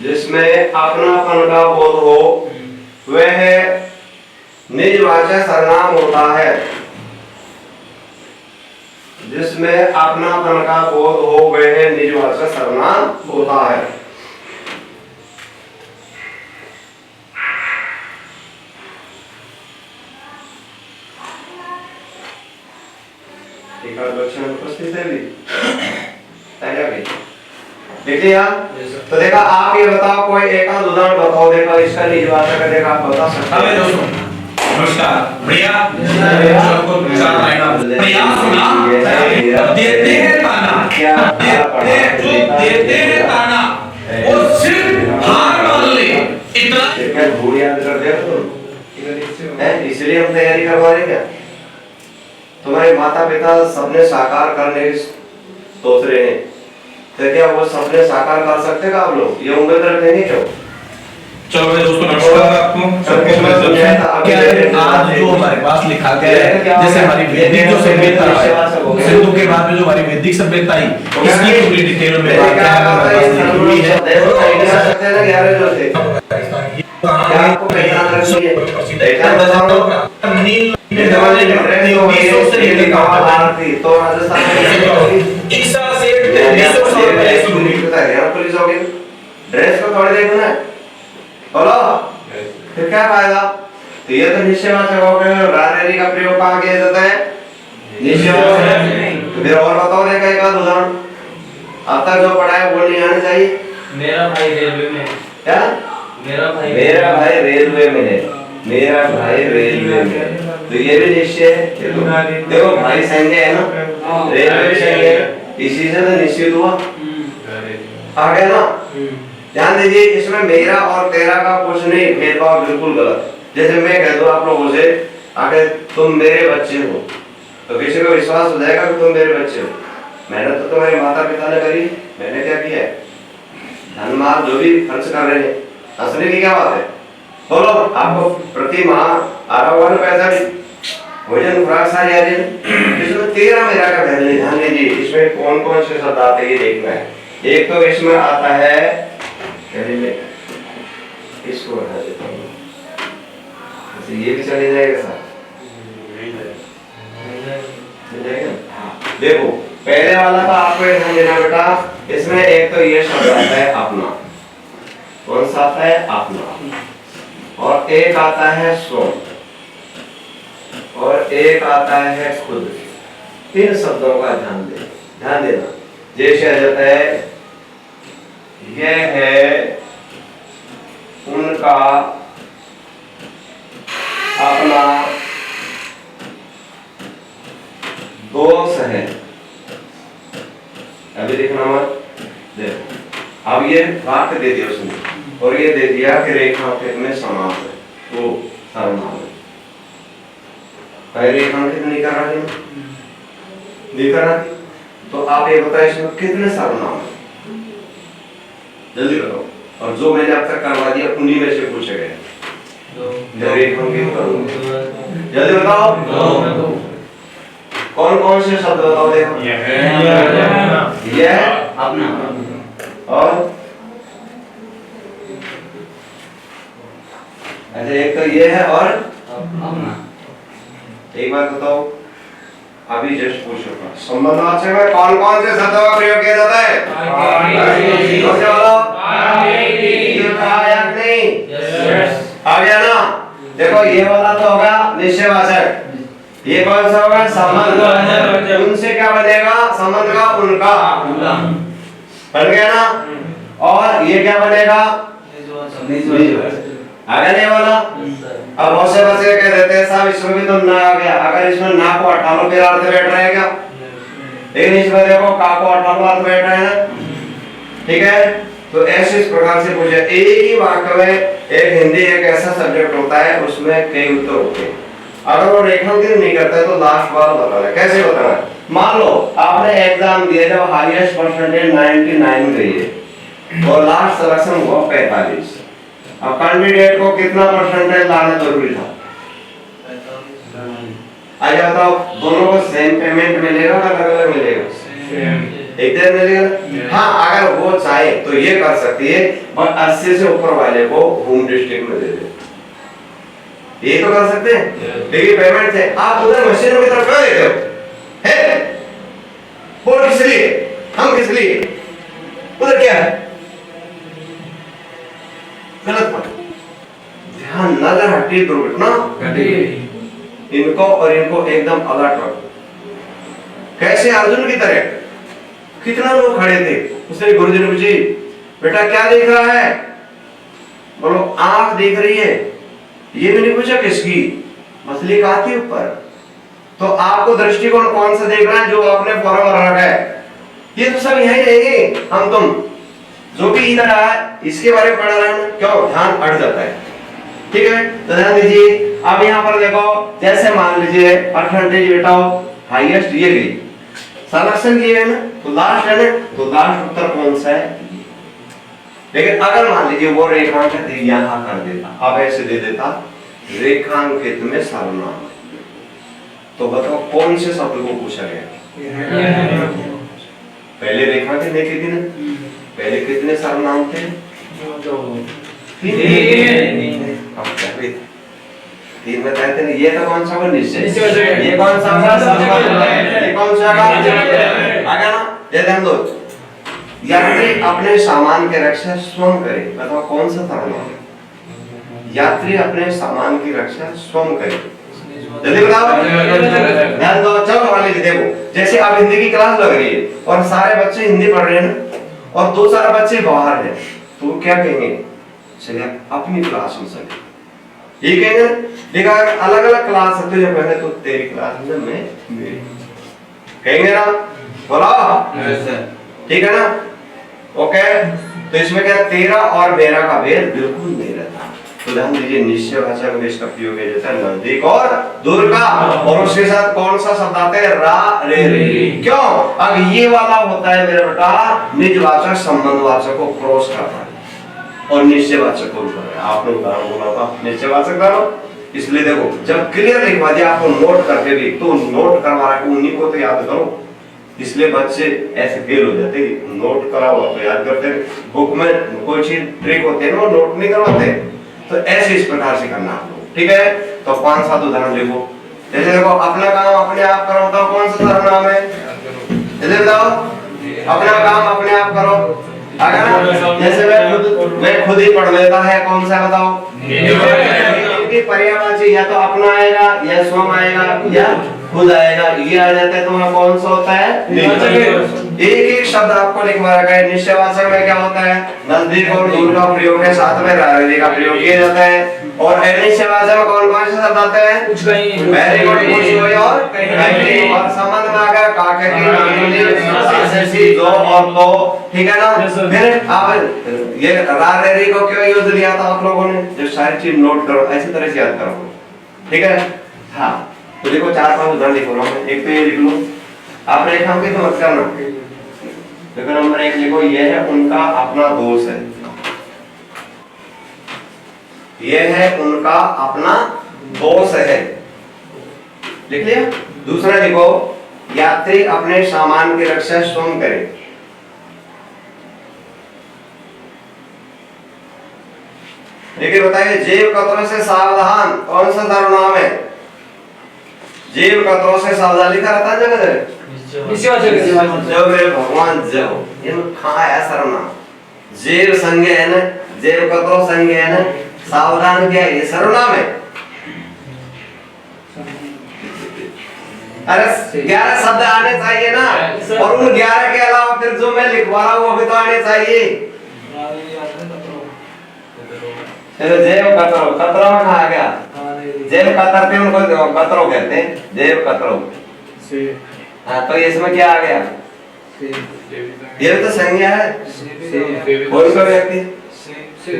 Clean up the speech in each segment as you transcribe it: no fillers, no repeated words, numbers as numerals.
जिसमें अपनापन का बोध हो वह निजवाचक सर्वनाम होता है। जिसमें अपनापन का बोध हो वह निजवाचक सर्वनाम होता है। उपस्थित है भी देखिए यार। तो देखा आप ये बताओ, कोई एक आध उदाहरण बताओ, देखा इसका निजवाचक है, देखा आप बता सकते हैं। दोस्तों नमस्कार, बढ़िया आपको चार लाइन बढ़िया सुना। देते हैं ताना, क्या देते हैं ताना, वो सिर्फ हार मान ले इतना। क्या भूल याद कर दिया तुम है, इसलिए हम तैयारी करवा रहे हैं। तुम्हारे माता पिता सपने साकार करने सोच रहे हैं, तो क्या वो सपने साकार कर सकते हैं आप लोग? ये उम्मीद रखेंगे क्यों? चलो भाई दोस्तों नमस्कार आपको सबको। आज जो हमारे पास लिखा गया है, जैसे हमारी वैदिक जो सभ्यता है, सिंधु के बाद में जो हमारी वैदिक सभ्यता आई, इसकी पूरी डिटेल में बात है हमारे पास लिखी है। आपको पहचान रखनी है, पहचान बताओ। नील जमाने में तो राजस्थान में इक्सा से 200 साल पहले शुरू हुई। हरियाणा पुलिस हो गई, ड्रेस को थोड़ी देखना है, बोलो फिर क्या फायदा? तो ये तो निश्चयवाचक हो गए। रारेरी का प्रयोग कहाँ किया जाता है? निश्चयवाचक। फिर और बताओ, देखा एक आध उदाहरण। अब तक जो पढ़ा है वो नहीं आना चाहिए। मेरा भाई रेलवे में। क्या? मेरा भाई रेलवे में है। मेरा भाई रेलवे में, तो ये भी निश्चय है। देखो भाई संज्ञा है ना, रेलवे भी संज्ञा है, इसी से तो निश्चित हुआ। आ गया ना? ध्यान दीजिए, इसमें मेरा और तेरा का कुछ नहीं, भेदभाव बिल्कुल गलत। जैसे मैं कह दूं आप लोगों से आगे तुम मेरे बच्चे हो, तो किसी को विश्वास हो जाएगा कि तुम मेरे बच्चे हो। मेहनत तो तुम्हारे माता पिता ने करी, मैंने क्या किया है? धन माल जो भी खर्च कर रहे हैं, हंसने की क्या बात है? बोलो, आपको प्रति माह आ रहा होगा ना पैसा भी, भोजन खुराक सारी आ रही है। इसमें तेरा मेरा का भेद नहीं। ध्यान दीजिए, इसमें कौन कौन से शब्द आते हैं ये देखना है। एक तो इसमें आता है, इसको हटा देता हूँ, ये भी चले जाएगा सर, देखो पहले वाला का आपको ध्यान देना बेटा। इसमें एक तो ये शब्द आता है अपना, कौन सा आता है? अपना। और एक आता है स्व, और एक आता है खुद। तीन शब्दों का ध्यान देना। जैसे आ जाता है, यह है उनका अपना दोष है। अभी देखना मत, देखो अब ये वाक्य दे दिया उसने, और ये दे दिया कि रेखांकित में समास है, तो सर्वनाम है। पहले रेखांकित नहीं कर रहा है, नहीं कर रहा, तो आप ये बताइए इसमें कितने सर्वनाम है? जल्दी बताओ। और जो मैंने अब तक करवा दिया उन्हीं में से पूछे गए। जल्दी बताओ, कौन कौन से शब्द बताओ? देखो यह अपना, और अच्छा एक तो ये है और अपना। एक बात बताओ, अभी जस्ट पूछो संबंधवाचक में कौन कौन से शब्दों का प्रयोग किया जाता है? आ गया ना? देखो ये वाला तो होगा निश्चयवाचक, ये कौन सा होगा? संबंध। उनसे क्या बनेगा? संबंध का उनका बन गया ना? और ये क्या बनेगा? आ गया नहीं वाला? अब बहुत से बच्चे कह देते हैं साहब इसमें भी तो ना आ गया। अगर इसमें ना को हटा लो फिर अर्थ बैठ रहा है क्या? लेकिन इसमें देखो का को हटा लो अर्थ बैठ रहा है ना, ठीक है? तो ऐसे इस प्रकार से पूछे। एक ही वाक्य में एक हिंदी एक ऐसा सब्जेक्ट होता है, उसमें कई उत्तर होते हैं। अगर वो रेखांकित नहीं करता है तो लास्ट बार बताना। कैसे बताना? मान लो आपने एग्जाम दिया, जब हाईएस्ट परसेंटेज 99 गई है और लास्ट सिलेक्शन हुआ 45, अब कैंडिडेट को कितना परसेंटेज लाना जरूरी था? आइए बताओ, दोनों को सेम पेमेंट मिलेगा या अलग अलग मिलेगा? एक देर मिलेगा। हाँ, अगर वो चाहे तो ये कर सकती है और 80 से ऊपर वाले को होम डिस्ट्रिक्ट में दे दे, ये तो कर सकते हैं। लेकिन पेमेंट से आप उधर मशीनों की तरफ क्यों देते हो? है बोल किस लिए, हम किस लिए, उधर क्या है? गलत बात। ध्यान नजर हटी दुर्घटना इनको और इनको एकदम अलर्ट रखो। कैसे अर्जुन की तरह कितना लोग खड़े थे, उसने गुरुजी ने पूछी बेटा क्या देख रहा है? बोलो आंख देख रही है। ये भी नहीं पूछा किसकी, मछली कहाँ थी ऊपर। तो आपको दृष्टिकोण कौन सा देख रहा है जो आपने फॉर्म रखा है? ये तो सब यही रहेंगे, हम तुम जो भी इधर आया इसके बारे में पढ़ रहे हैं, क्यों ध्यान अट जाता है। ठीक है, तो ध्यान दीजिए। अब यहाँ पर देखो, जैसे मान लीजिए परसेंटेज बेटाओ हाईएस्ट ये गई, सिलेक्शन किए है ना, तो लास्ट है ना, तो लास्ट उत्तर कौन सा है? लेकिन अगर मान लीजिए वो रेखांकित यहाँ कर देता, अब ऐसे दे देता रेखांकित में सर्वनाम, तो बताओ कौन से शब्द को पूछा गया? पहले रेखांकित नहीं की थी ना, पहले कितने सर्वनाम थे? तीन बताए थे। ये तो कौन सा निश्चय, ये कौन सा, ये कौन सा आगे ना, ये ध्यान दो। यात्री अपने सामान की रक्षा स्वयं करे, बताओ कौन सा सर्वनाम? यात्री अपने सामान की रक्षा स्वयं करे, जल्दी बताओ, ध्यान दो। चलो मान लीजिए देखो, जैसे अब हिंदी की क्लास लग रही है और सारे बच्चे हिंदी पढ़ रहे हैं ना, और 2-4 बच्चे बाहर हैं, तो क्या कहेंगे? चलिए अपनी क्लास में चले, ये कहेंगे। लेकिन अलग अलग क्लास है, तुझे पहले तो तेरी क्लास में, मैं मेरी, कहेंगे ना, बोलो ठीक है ना? ओके, तो इसमें क्या तेरा और मेरा का भेद बिल्कुल नहीं रहता। तो ध्यान दीजिए, निश्चय भाषा में इसका प्रयोग है जैसा नजदीक और दूर का, और उसके साथ कौन सा शब्द आता है? रा रे रे। क्यों? अब ये वाला होता है मेरा बेटा निजवाचक संबंधवाचक को क्रॉस करता है और निश्चयवाचक को ऊपर है। आपने उदाहरण बोला था निश्चयवाचक करो, इसलिए देखो जब क्लियर लिखवा दिया आपको नोट करके भी, तो नोट करवा रहा है उन्हीं को तो याद करो, इसलिए बच्चे ऐसे फेल हो जाते हैं। नोट करा हुआ तो याद करते, बुक में कोई चीज ट्रिक होती है ना, वो नोट नहीं करवाते, तो ऐसे इस प्रकार से करना आप लोग, ठीक है? तो 5-7 उदाहरण लिखो। जैसे देखो, अपना काम अपने आप करो, बताओ कौन सा सर्वनाम है? जल्दी बताओ, अपना काम अपने आप करो। अगर जैसे मैं खुद ही पढ़ लेता है, कौन सा बताओ? इनकी पर्यायवाची या तो अपना आएगा या स्वयं आएगा या खुद आएगा, ये आ जाता है तो वहाँ कौन सा होता है? एक एक शब्द आपको लिखवा रखा है। निश्चयवाचक में क्या होता है? नजदीक और दूर का प्रयोग है, साथ में रारे का प्रयोग किया जाता है। और अनिश्चयवाचक में कौन कौन से शब्द आते हैं? वेरी गुड, कुछ हुई और कहीं, और संबंध में आ गया का के दो और तो, ठीक है ना? फिर आप ये रारे को क्यों यूज लिया था आप लोगों ने? जो सारी चीज नोट करो, ऐसी तरह से याद करो, ठीक है? हाँ, तो देखो 4-5 उदाहरण लिख रहा हूं। एक तो ये लिख लो, आप रेखांकित मत करना। देखो नंबर 1 लिखो, ये है उनका अपना दोष है, ये है उनका अपना दोष है, लिख लिया? दूसरा लिखो, यात्री अपने सामान की रक्षा स्वयं करे। देखिए बताइए, जेब कतरों से सावधान कौन सा सर्वनाम है? जेब कतरों से सावधान लिखा रहता है जगह जगह, जो मेरे भगवान जो इन कहाँ है सर्वनाम? जेब संज्ञा है ना, जेब कतरों संज्ञा है ना, सावधान क्या है? ये सर्वनाम है। अरे 11 शब्द आने चाहिए ना, और उन 11 के अलावा फिर जो मैं लिखवा रहा हूँ वो भी तो आने चाहिए। चलो जेब कतरो, कतरो में कहा गया? जेब कतरते उनको कतरो कहते हैं, जेब कतरो। हाँ, तो इसमें क्या आ गया? ये तो संज्ञा है। कौन सा व्यक्ति? से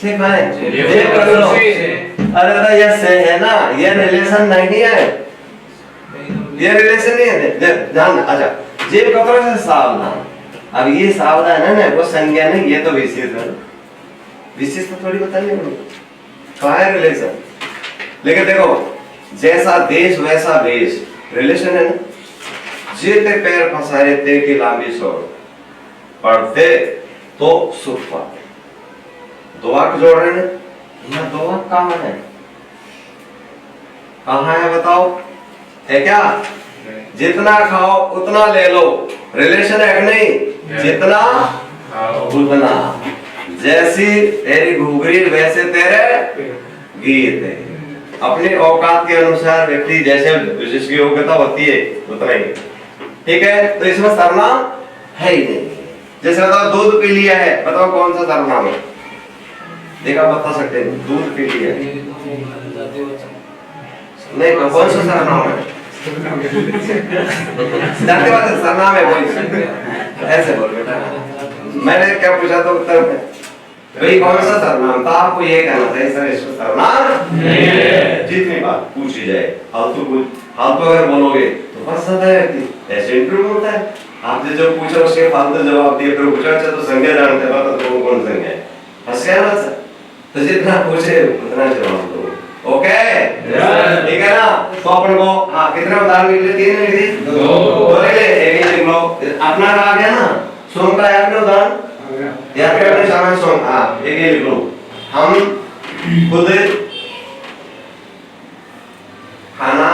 कहाँ है? जेब कतरो। अरे तो ये से है ना, ये रिलेशन नहीं है, ये रिलेशन नहीं है। ध्यान, अच्छा, जेब कतरो से सावधान। अब ये सावधान है ना, वो संज्ञा नहीं, ये तो विशेष है। विशेष तो थोड़ी बताइए कहाँ है रिलेशन? लेकिन देखो, जैसा देश वैसा वेश, रिलेशन है ना। जेते पैर फसाए ते की लांबी सोड़ पढ़ते तो सुख पाते। दो वाक्य जोड़ रहे हैं, यहाँ दो वाक्य कहाँ है? कहाँ है बताओ? है क्या? जितना खाओ उतना ले लो, रिलेशन है कि नहीं? जितना उतना, जैसी तेरी घुघरी वैसे तेरे गीत है। अपनी औकात के अनुसार व्यक्ति जैसे जिसकी योग्यता होती है उतना ही, ठीक है? तो इसमें सर्वनाम है ही नहीं। जैसे बताओ दूध पी लिया है, बताओ कौन सा सर्वनाम है? देखा बता सकते हैं, दूध पी लिया है नहीं, कौन सा सर्वनाम है? जानते बात सर्वनाम है कोई, ऐसे बोल बेटा। मैंने क्या पूछा तो उत्तर में भाई कौन सा सर्वनाम था? आपको ये कहना चाहिए सर इसको सर्वनाम नहीं है। जितनी बात पूछी जाए फालतू अगर बोलोगे तो फंस जाता है व्यक्ति। ऐसे इंटरव्यू होता है, आपने जो पूछा उसके फालतू जवाब दिए, फिर पूछा अच्छा तो संज्ञा जानते हो तो कौन संज्ञा है? फंस गया ना सर। तो जितना पूछे उतना जवाब दो, ओके? ठीक है ना? तो अपन को हाँ कितने उदाहरण लिख लिए? 3 लिख दी, 2 ले ले, 1 लिख लो। अपना आ गया ना, सोम का याद करो उदाहरण, याद करने शामिल सोम, हाँ 1 लिख लो। हम खुद खाना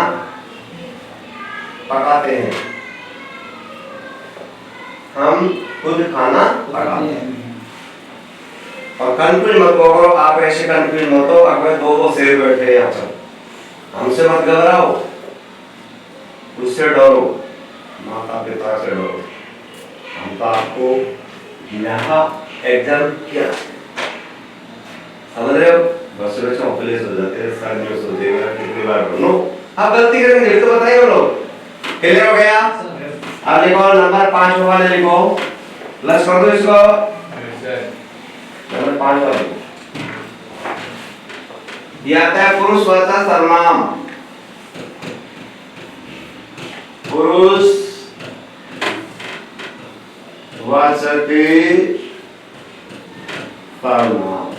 पकाते हैं, हम खुद खाना पकाते हैं। और कंफ्यूज मत करो, आप ऐसे कंफ्यूज मत हो। अगर दो शेर बैठे हैं यहाँ पर, हमसे मत घबराओ, उससे डरो, माता पिता से डरो। हम तो आपको यहाँ एग्जाम किया, समझ रहे हो? बस बच्चे ऑफिस हो जाते हैं, साल में सोचते हैं कितनी बार नो आप गलती करेंगे तो बताइए वो लोग। क्लियर हो गया? अब लिखो नंबर 5 वाले लिखो, प्लस कर दो इसको, नंबर 5 वाले ये आता है पुरुषवाचक सर्वनाम। पुरुष वाचक सर्वनाम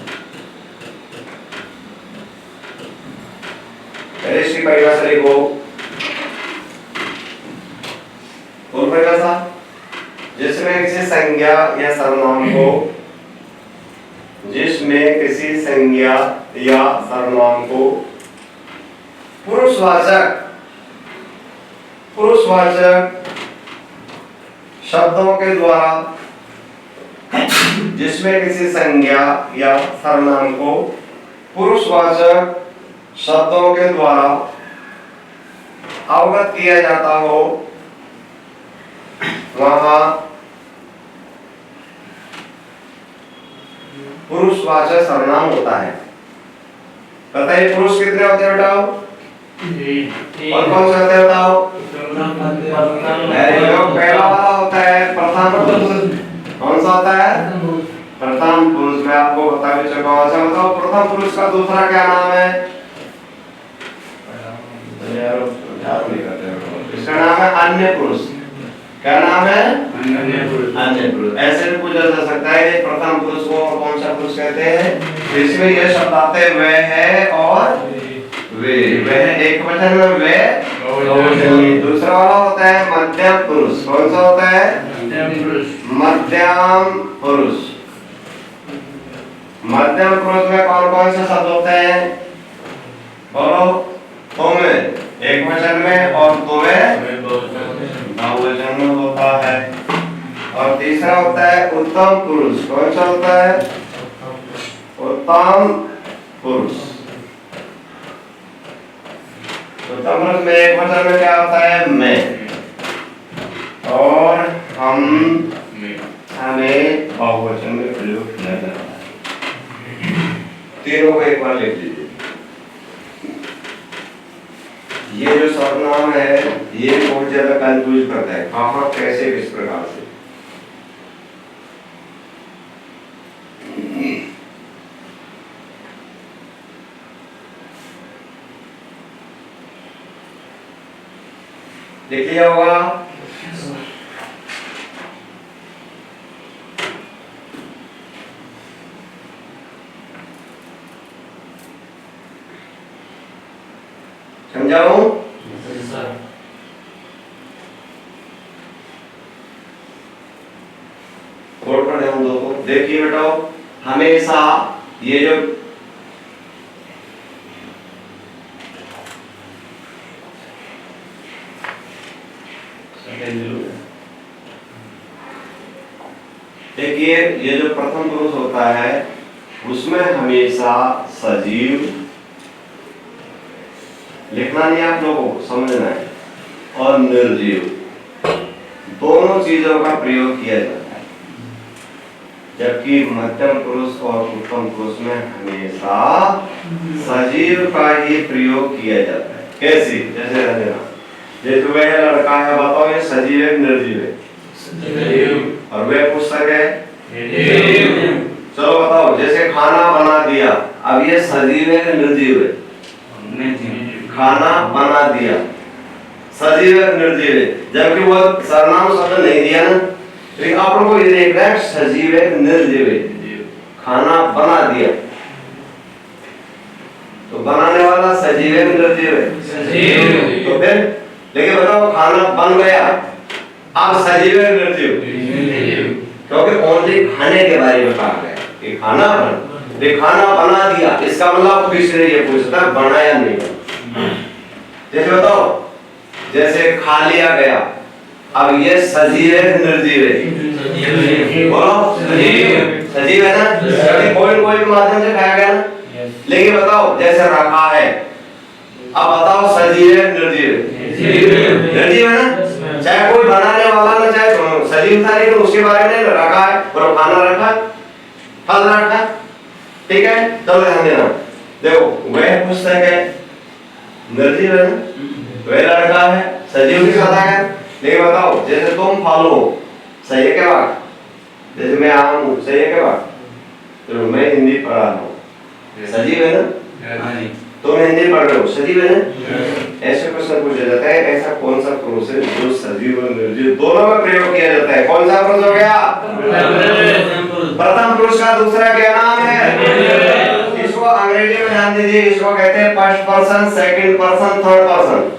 पहले इसकी परिभाषा लिखो। और परिभाषा जिसमें किसी संज्ञा या सर्वनाम को, जिसमें किसी संज्ञा या सर्वनाम को पुरुषवाचक शब्दों के द्वारा, जिसमें किसी संज्ञा या सर्वनाम को पुरुषवाचक शब्दों के द्वारा अवगत किया जाता हो, वहां पुरुषवाचक सर्वनाम होता है। बताइए पुरुष कितने होते हैं बताओ? और कौन से होते हैं बताओ? पहला वाला होता है प्रथम पुरुष। कौन सा होता है? प्रथम पुरुष। मैं आपको बता भी चुका हूं। अच्छा बताओ प्रथम पुरुष का दूसरा क्या नाम है? इसका नाम है अन्य पुरुष। क्या नाम है? अन्य पुरुष। ऐसे भी पूछा जा सकता है कि प्रथम पुरुष को और कौन सा पुरुष कहते हैं? इसमें यह शब्द आते हैं वे है और वे। वह एक वचन में वे, दूसरा वाला होता है मध्यम पुरुष। कौन सा होता है? मध्यम पुरुष। मध्यम पुरुष में कौन कौन से शब्द होते हैं? बोलो। तुम्हें एक वचन में और तुम्हें बहुवचन में होता है। और तीसरा होता है उत्तम पुरुष। कौन सा होता है? उत्तम पुरुष। उत्तम पुरुष में एक वचन में क्या होता है? मैं। और हमें बहुवचन में प्रयोग किया जाता है। तीनों को एक बार लिख लीजिए। ये जो सर्वनाम है ये बहुत ज्यादा कंफ्यूज करता है, कहाँ कैसे किस प्रकार से। लिख लिया होगा? समझाऊं? बोर्ड पर ध्यान दो। तो देखिए बेटा, हमेशा ये जो देखिए ये जो प्रथम पुरुष होता है उसमें हमेशा सजीव लिखना नहीं, आप लोगों को समझना है, और निर्जीव दोनों चीजों का प्रयोग किया जाता है, जबकि मध्यम पुरुष और उत्तम पुरुष में हमेशा सजीव का ही प्रयोग किया जाता है। कैसे? जैसे रहना, जैसे वह लड़का है, बताओ ये सजीव है निर्जीव है? और वह पुस्तक है निर्जीव। चलो बताओ, जैसे खाना बना दिया, अब ये सजीव है निर्जीव है? खाना बना दिया सजीव है निर्जीव है, जबकि वो सर्वनाम शब्द नहीं दिया ना, लेकिन आप लोगों को ये देखना है सजीव है निर्जीव है। खाना बना दिया तो बनाने वाला सजीव है निर्जीव है? सजीव। तो फिर लेकिन बताओ खाना बन गया, अब सजीव है निर्जीव? क्योंकि ओनली खाने के बारे में कहा गया कि खाना बना दिया, इसका मतलब किसी ने ये पूछता है बनाया नहीं। जैसे बताओ, जैसे खा लिया गया, अब ये सजीव है निर्जीव है? बोलो सजीव है ना, क्योंकि कोई माध्यम से खाया गया ना। लेकिन बताओ जैसे रखा है, अब बताओ सजीव है निर्जीव है? निर्जीव है ना, चाहे कोई बनाने वाला ना, चाहे सजीव था, लेकिन उसके बारे में रखा है, और खाना रखा, फल रखा, ठीक है। चलो ध्यान देना, देखो वह पुस्तक है निर्जीव है ना, वह लड़का है सजीव के साथ आया। लेकिन बताओ जैसे तुम फल हो, सही है क्या बात? जैसे मैं आम हूँ, सही है क्या बात? चलो मैं हिंदी पढ़ रहा हूँ, सजीव है ना? तुम हिंदी पढ़ रहे हो, सजीव है ना? ऐसे क्वेश्चन पूछा जाता है, ऐसा कौन सा पुरुष है जो सजीव और निर्जीव दोनों में प्रयोग किया जाता है? कौन सा पुरुष हो गया? प्रथम पुरुष का दूसरा क्या नाम है? इसको अंग्रेजी में ध्यान दीजिए, इसको कहते हैं first person, second person, third person.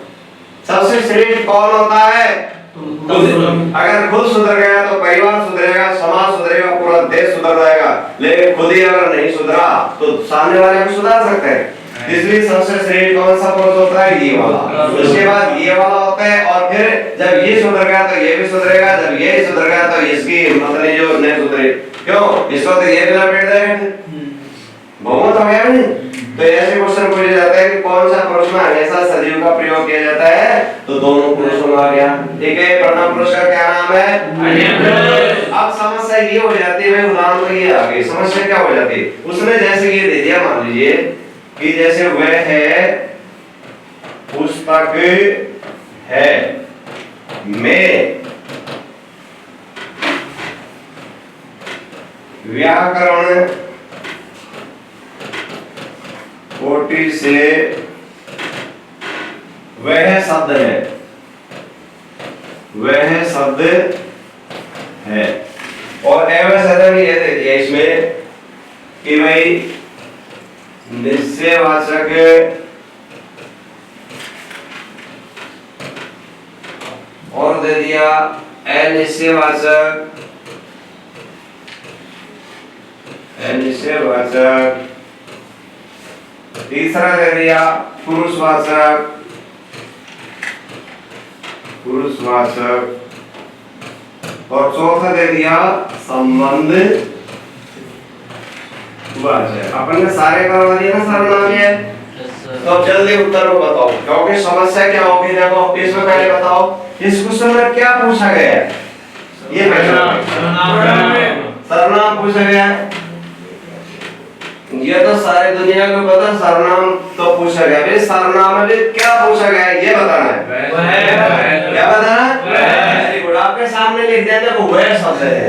सबसे श्रेष्ठ कौन होता है? अगर खुद सुधर गया तो परिवार सुधरेगा, समाज सुधरेगा, पूरा देश सुधर जाएगा। लेकिन खुद ही अगर नहीं सुधरा तो सामने वाले को सुधार सकते हैं। इसलिए सबसे श्रेष्ठ कौन सा पुरुष होता है? ये वाला। उसके बाद ये वाला होता है, और फिर जब ये सुधर गया तो ये भी सुधरेगा, जब ये सुधर गया तो इसकी हिम्मत नहीं जो नहीं सुधरे। क्यों? इसको तो ये भी लपेट देगा, बहुमत हो गया नहीं। तो ऐसे क्वेश्चन पूछे जाते हैं कि कौन सा पुरुष में हमेशा सजीव का प्रयोग किया जाता है? तो दोनों पुरुषों में आ गया, ठीक है। प्रथम पुरुष का क्या नाम है? अब समस्या ये हो जाती है, उदाहरण तो ये आ गई, समस्या क्या हो जाती है? उसने जैसे ये दे दिया, मान लीजिए कि जैसे वह है पुस्तक है में व्याकरण कोटि से वह शब्द है, वह शब्द है। और एवं शब्द में यह दे दिया इसमें कि भाई निश्चयवाचक और दे दिया अनिश्चयवाचक, अनिश्चयवाचक। तीसरा दे दिया पुरुषवाचक, पुरुषवाचक। और चौथा दे दिया संबंध वाचक। अपन ने सारे करवा दिए ना सर्वनाम है। तो अब जल्दी उत्तर को बताओ, क्योंकि समस्या क्या होगी? देखो इसमें पहले बताओ इस क्वेश्चन में क्या पूछा गया है? ये सर्वनाम पूछा गया है। ये तो सारी दुनिया को पता, सर्वनाम तो पूछा गया। भाई सर्वनाम में भी क्या पूछा गया है ये बताना है। क्या बताना है? आपके सामने लिख दिया वो वह शब्द है,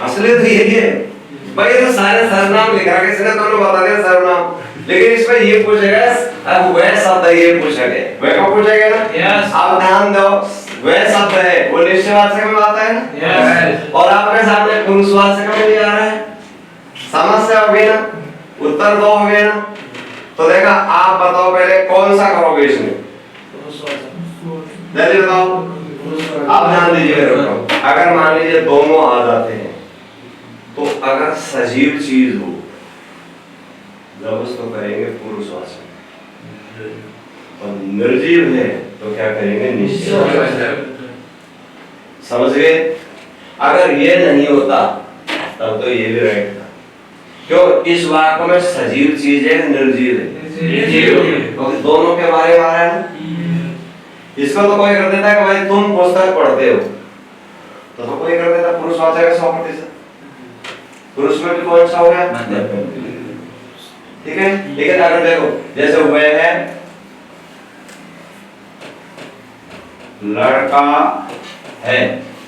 असली तो यही है भाई। तो सारे सर्वनाम लिखा के इसने दोनों बता दिया सर्वनाम, लेकिन इसमें ये पूछेगा अब वह शब्द है, ये पूछा गया। वह को पूछा गया ना। आप ध्यान दो, वह शब्द है वो निश्चयवाचक में आता है ना, और आपके सामने पुरुषवाचक में भी आ रहा है। समस्या हो गई ना, उत्तर दो हो गया ना। तो देखा, आप बताओ पहले कौन सा करोगे इसमें? जल्दी बताओ। आप ध्यान दीजिए, अगर मान लीजिए दोनों आ जाते हैं तो अगर सजीव चीज हो जब उसको करेंगे पुरुषवाचक, और निर्जीव है तो क्या करेंगे निश्चयवाचक। समझ गए? अगर ये नहीं होता तब तो ये भी राइट था। क्यों? इस वाक्य में सजीव चीज है निर्जीव है, क्योंकि दोनों के बारे में आ रहा है ना। इसको तो कोई कर देता है कि भाई तुम पुस्तक पढ़ते हो, तो कोई कर देता पुरुषवाचक है 100%। पुरुष में भी कौन सा हो गया? ठीक है। लेकिन अगर देखो जैसे वह है लड़का है,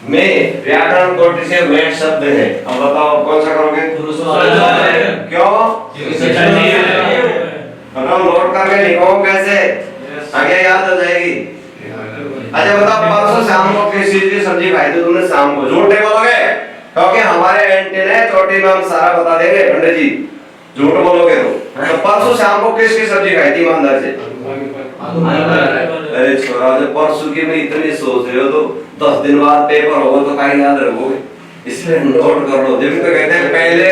में व्याकरण कोटि से वह शब्द है। अब बताओ कौन सा करोगे? क्यों? बताओ नोट करके लिखो कैसे, आगे याद हो जाएगी। अच्छा बताओ परसों शाम को किस चीज की सब्जी खाई थी तुमने शाम को? झूठ नहीं बोलोगे क्योंकि हमारे एंटीना है चोटी में हम सारा बता देंगे पंडित जी। झूठ बोलोगे तो परसों शाम को किसकी सब्जी खाई थी ईमानदार से? अरे छोरा जो परसों की में इतनी सोच रहे हो तो 10 दिन बाद पेपर होगा तो कहीं याद रखोगे, इसलिए नोट कर लो। जब तो कहते हैं पहले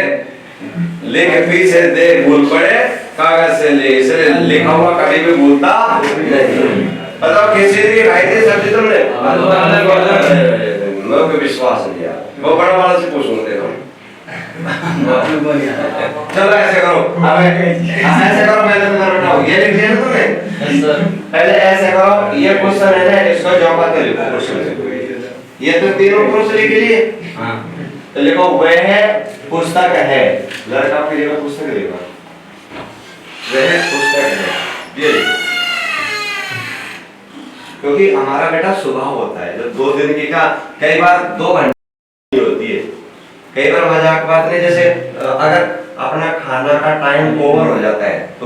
लेके पीछे देख भूल पड़े कागज से ले, इसलिए लिखा हुआ कभी भी भूलता नहीं। बताओ किस चीज की खाई थी सब्जी तुमने? मेरे को विश्वास नहीं यार, वो बड़ा वाला से पूछूंगा देखो। चलो ऐसे करो, अब ऐसे करो, मैं तुम्हें बताऊं ये लिख दिया ना तुमने? पहले ऐसे करो, ये क्वेश्चन है ना, इसको जॉब कर लिखो क्वेश्चन। ये तो तीनों पुरुष लिख लिए, तो लिखो वह पुस्तक है। लड़का के लिए पुस्तक लिखो, वह पुस्तक है ये लिखो। क्योंकि हमारा बेटा सुबह होता है जब 2 दिन की का कई बार 2 घंटे होती है, कई बार मजाक बात नहीं। जैसे अगर अपना खाना का टाइम ओवर हो जाता है तो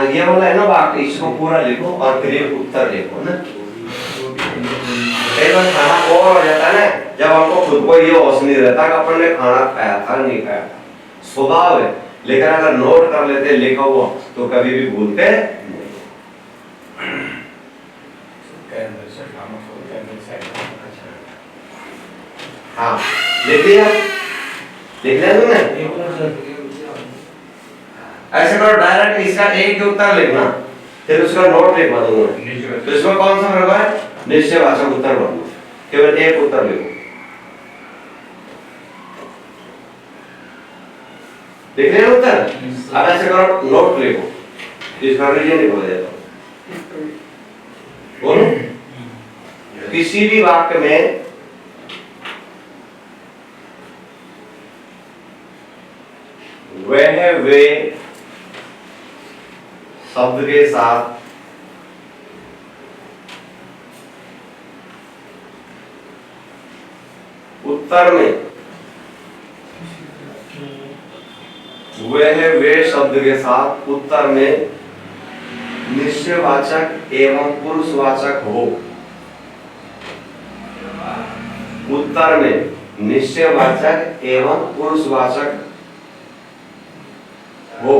ये वाला है ना वाक्य, इसको पूरा लिखो और फिर उत्तर लिखो ना। कई बार खाना ओवर हो जाता है ना, जब हमको खुद को ये होश नहीं रहता कि अपन ने खाना खाया था नहीं खाया था, स्वभाव है। लेकिन अगर नोट कर लेते लिखा हुआ तो कभी भी भूलते नहीं। हाँ लिख लिया तुमने? ऐसे करो डायरेक्ट इसका एक ही उत्तर लिखना, फिर उसका नोट लिखवा दूंगा। तो इसमें कौन सा होगा? निश्चयवाचक उत्तर बनना, केवल एक उत्तर लिखो। लिख लिया उत्तर? अब ऐसे करो नोट लिखो, इसका रीजन लिखो देता हूं। बोलो किसी भी वाक्य में वह वे शब्द के साथ उत्तर में वह वे शब्द के साथ उत्तर में निश्चयवाचक एवं पुरुषवाचक हो। उत्तर में निश्चयवाचक एवं पुरुषवाचक हो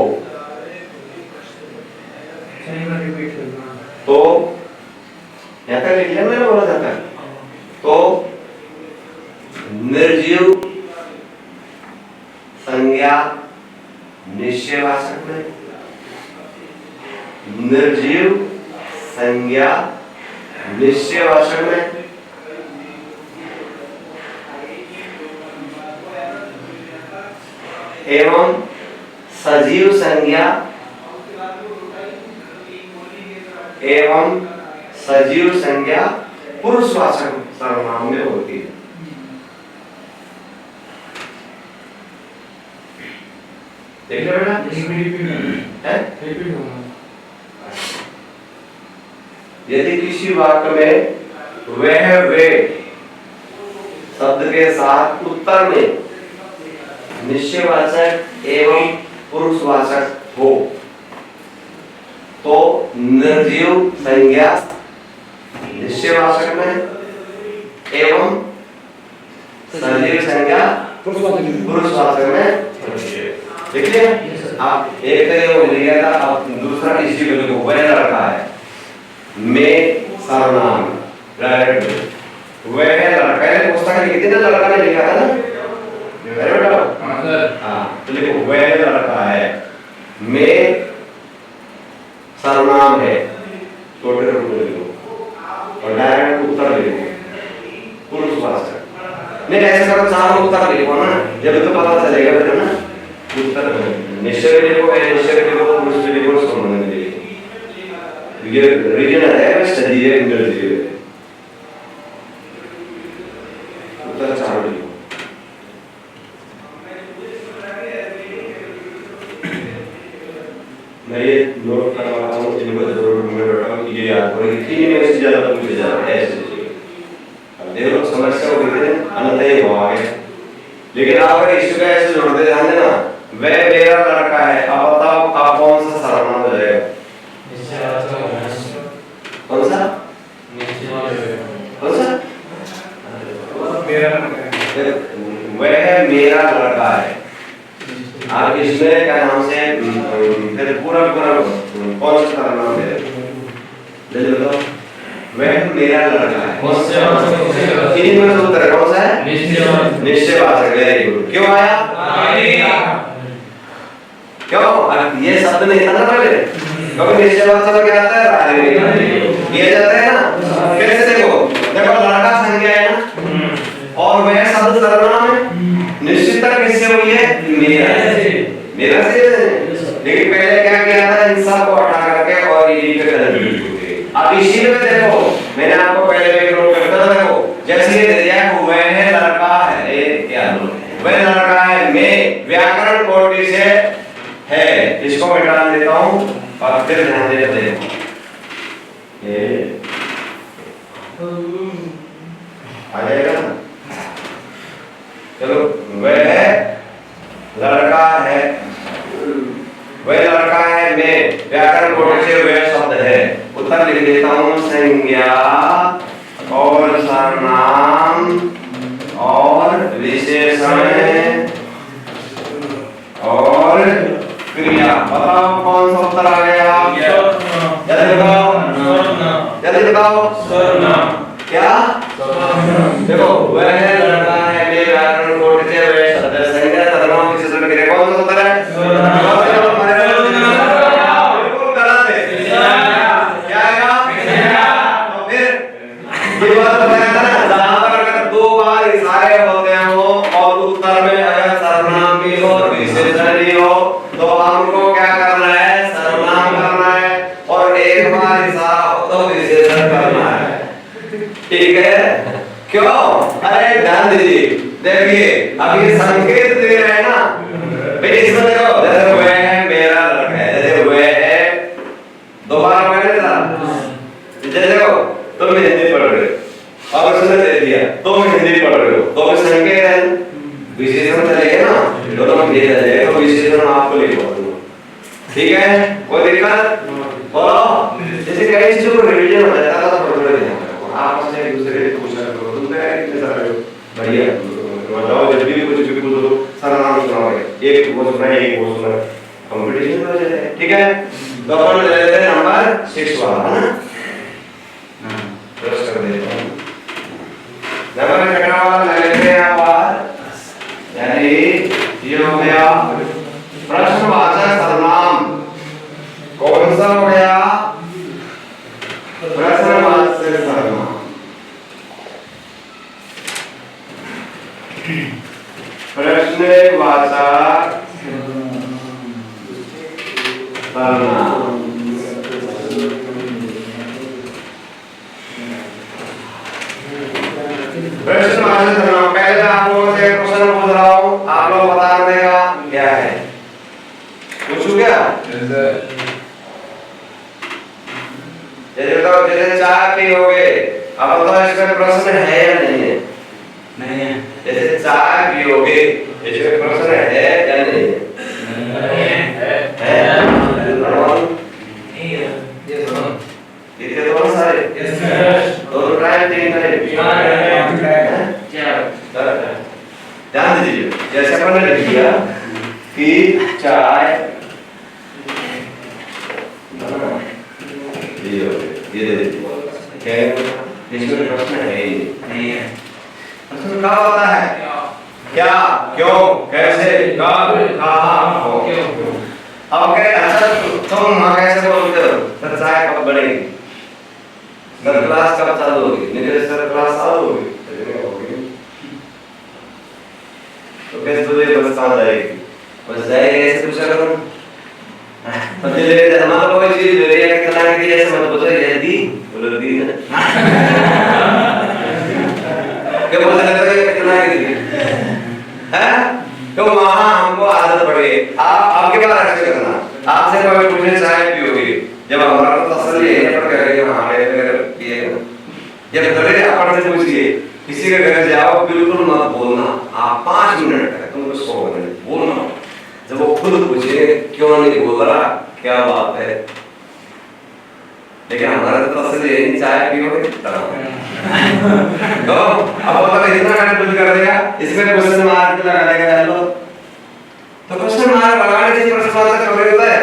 तो यहाँ तक लिख लिया मैंने, बोला जाता है तो निर्जीव संज्ञा निश्चयवाचक में, निर्जीव संज्ञा निश्चयवाचक में, एवं सजीव संज्ञा एवं सजीव संज्ञा पुरुषवाचक सर्वनाम में होती है। देख लो बेटा, यदि किसी वाक्य में वह वे शब्द के साथ उत्तर में निश्चयवाचक एवं पुरुषवाचक हो तो निर्जीव संज्ञा निश्चयवाचक में एवं सजीव संज्ञा पुरुषवाचक में। देखिए आप एक तरह लिखा था, आप दूसरा इसी को लिखो, वह लड़का है, मैं सर्वनाम डायरेक्ट वह लड़का है। पुस्तक लिखी थी ना, लड़का ने लिखा था ना, हाँ तो लिखो वह लड़का है, मैं सर्वनाम है, छोटे रूप में लिखो और डायरेक्ट उत्तर लिखो पुरुषवाचक। नहीं ऐसे करो सारा उत्तर लिखो ना, जब तो पता चलेगा फिर ना उत्तर निश्चय लिखो, निश्चय लिखो, पुरुष लिखो, संबंध लिखो। ये रीजन है स्टडी है इंटरव्यू है। उत्तर चार लिखो। मैं ये नोट करवा रहा हूँ जिनको जरूर मैं बैठा हूँ ये याद करो कि 3 में से ज्यादा पूछे जा रहा है ऐसे। अब देखो समस्या हो गई है अनंत ही हो आगे, लेकिन आप अगर इश्यू का ऐसे जोड़ दे ध्यान देना, वह मेरा लड़का है। अब बताओ आप कौन सा सर्वनाम हो जाएगा? कौन सा? कौन सा? मेरा लड़का है। वह मेरा लड़का है। आप इसमें क्या नाम से फिर पूरा कौन सा सर्वनाम है? जल्दी बताओ। वह मेरा लड़का है। कौन सा? तीन में से उत्तर कौन सा है? निश्चयवाचक। Very good. क्यों आया? क्यों? अब ये शब्द नहीं था ना पहले, क्योंकि निश्चयवाचक क्या आता है? किया जाता है ना। फिर से देखो लड़का संज्ञा है ना, और वह शब्द सर्वनाम है। निश्चितता किससे हुई है? मेरा से। लेकिन पहले क्या किया था? इन सब को हटा करके और ये पे कदम लिखे। अब इसी में देखो मैंने आपको पहले भी नोट करता था, देखो जैसे ये दिया हुआ है लड़का है, ये क्या वह लड़का है, मैं व्याकरण कोटि से है, इसको मैं डाल देता हूं और फिर ध्यान देते हैं ये आ जाएगा ना। चलो वह लड़का है, वह लड़का है, मैं व्याकरण कोटि से वह शब्द है। उत्तर लिख देता हूं संज्ञा और सर्वनाम और विशेषण और क्रिया। बताओ कौन सा उत्तर आ गया? जल्दी बताओ, जल्दी बताओ। क्या? देखो वह लड़का है, मैं व्याकरण कोटि से वह शब्द है। संज्ञा सर्वनाम विशेषण क्रिया कौन सा उत्तर है? बिल्कुल गलत है। क्या आएगा? तो फिर ये बात बताया था ना, जहां पर अगर 2 बार इशारे होते हो और उत्तर में अगर सर्वनाम भी हो और विशेषण भी हो तो हमको क्या करना है? सर्वनाम करना है, और एक बार इशारा हो तो विशेषण करना है। ठीक है? क्यों? अरे ध्यान दीजिए, देखिए अब ये संकेत दे रहे हैं ना भाई, इसमें देखो जैसे वह है मेरा लड़का है, जैसे वह है दोबारा मैंने था, जैसे देखो तुम हिंदी पढ़ रहे हो और उसने दे दिया तुम हिंदी पढ़ रहे हो तो भी संकेत है, विशेषण चलेगा ना, दोनों में भेजा जाएगा तो विशेषण आपको लिखवा दूंगा। ठीक है? कोई दिक्कत? बोलो। जैसे कई चीजों को रिवीजन हो जाता था तो थोड़ा आपस में एक दूसरे से पूछा करो, तुम क्या इतने सारे बढ़िया बताओ, जब भी कुछ भी पूछो तो सारा नाम सुनाओगे, एक वो सुना है एक वो सुना है, कंपटीशन हो जाता है। ठीक है? तो अपन ले लेते हैं नंबर 6 वाला, है ना? प्रेस कर देता हूं। नंबर 6 वाला ले लेते हैं आप, यानी ये हो गया प्रश्नवाचक सर्वनाम। कौन सा हो गया? प्रश्नवाचक सर्वनाम। प्रश्नवाचक सर्वनाम। प्रश्नवाचक सर्वनाम पहले आप लोगों से क्वेश्चन पूछ रहा हूं, आप लोग बता देगा क्या है। पूछूं क्या? जैसे चाय पियोगे, अब बताओ इसमें प्रश्न है या नहीं है? नहीं है। जैसे चाय पियोगे, इसमें प्रश्न है या नहीं है? कितने दोनों सारे? दोनों टाइम 3 ध्यान दीजिए, जैसे अपन ने लिख दिया कि चाय ये दे दीजिए, इसमें प्रश्न है ही नहीं है। प्रश्न कहाँ होता है? क्या, क्यों, कैसे, कब, कहाँ, हो। अब कहे अच्छा तुम माँ कैसे बोलते हो? सर चाय कब बनेगी? सर क्लास कब चालू होगी? मेरे सर क्लास चालू होगी। तो कैसे तुझे बस कहाँ जाएगी? बस जाएगी ऐसे पूछा करो। अब दिल हमारा कोई चीज ले लिया कि कला की ऐसे मत बोलो ये दी बोलो दी ना। क्या बोलते रहते हैं कितना की हैं? तो वहाँ हमको आदत पड़ गई। आप आपके पास ऐसे करना। आपसे कोई पूछे चाय पियोगे? जब हमारा तो तसल्ली है पर करेंगे हमारे ये जब बड़े अपन से पूछिए किसी के घर जाओ बिल्कुल मत बोलना। आप 5 मिनट तक तुम उसको बोलना। जब वो खुद पूछे क्यों नहीं बोल रहा क्या बात है? लेकिन हमारा तो तसल्ली है चाय पियोगे तो अब वो तो इतना कंफ्यूज कर देगा इसमें क्वेश्चन मार्क लगा देगा लो तो क्वेश्चन मार्क लगाने से प्रश्न वाला कवर होता है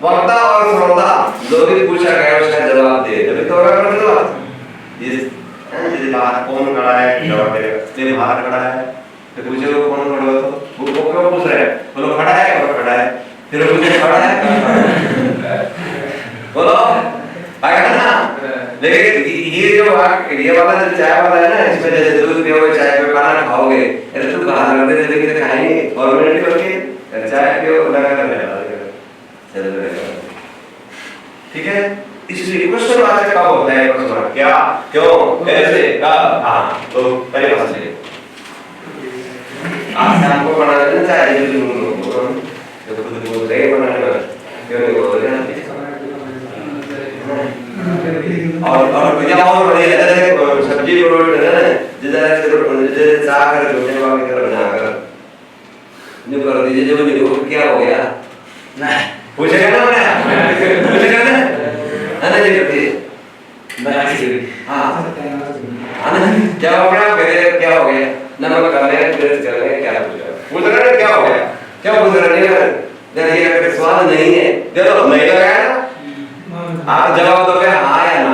वक्ता और श्रोता जो भी पूछा गया उसका जवाब दे जब तो होगा प्रश्न इस जैसे बाहर कौन खड़ा है जवाब देगा तेरे बाहर खड़ा है तो पूछे वो कौन खड़ा हो तो वो क्यों पूछ रहा है बोलो खड़ा है और खड़ा है फिर पूछे खड़ा है बोलो आया ना लेकिन ये वाला जो चाय वाला है ना इसमें जैसे दूध पियोगे चाय पे खाना खाओगे अरे तू बाहर लग रहे लेकिन खाएंगे फॉर्मेलिटी होगी चाय पियो लगा कर चल रहेगा ठीक है इसलिए क्वेश्चन वाचक कब होता है प्रश्न क्या क्यों कैसे कब हाँ तो पहले बात चलिए आज आपको बनाना है चाय जो खुद बोल रहे हैं बनाने क्यों नहीं बोल रहे हैं और भैया और बढ़िया जैसे सब्जी रोटी है ना जैसे चाह कर रोटी वाली कर बनाकर जो कर दीजिए जो भी क्या हो गया ना पूछेगा ना मैं पूछेगा ना है ना जी करती हाँ क्या हो गया फिर क्या हो गया नमक कर ले फिर कर ले क्या पूछ रहे हैं क्या हो गया क्या पूछ रहे हैं जब ये अगर स्वाद नहीं है दे दो नहीं लगाया ना आप जवाब दोगे हाँ या ना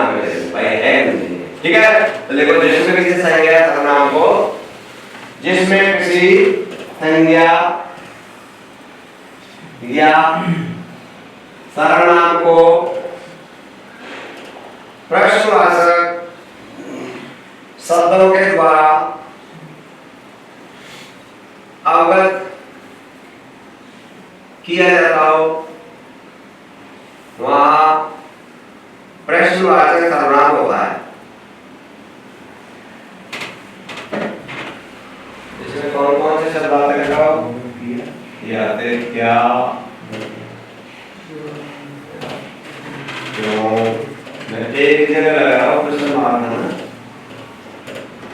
भाई है नहीं ठीक है तो देखो जिसमें किसी संज्ञा सर्वनाम को जिसमें किसी संज्ञा या सर्वनाम को प्रश्नवाचक शब्दों के द्वारा अवगत किया जाता हो वहाँ प्रश्नवाचक सर्वनाम होता है। इसमें कौन कौन से शब्द आते हैं ये आते क्या क्यों मैं एक जगह लगा रहा हूँ प्रश्न मारना ना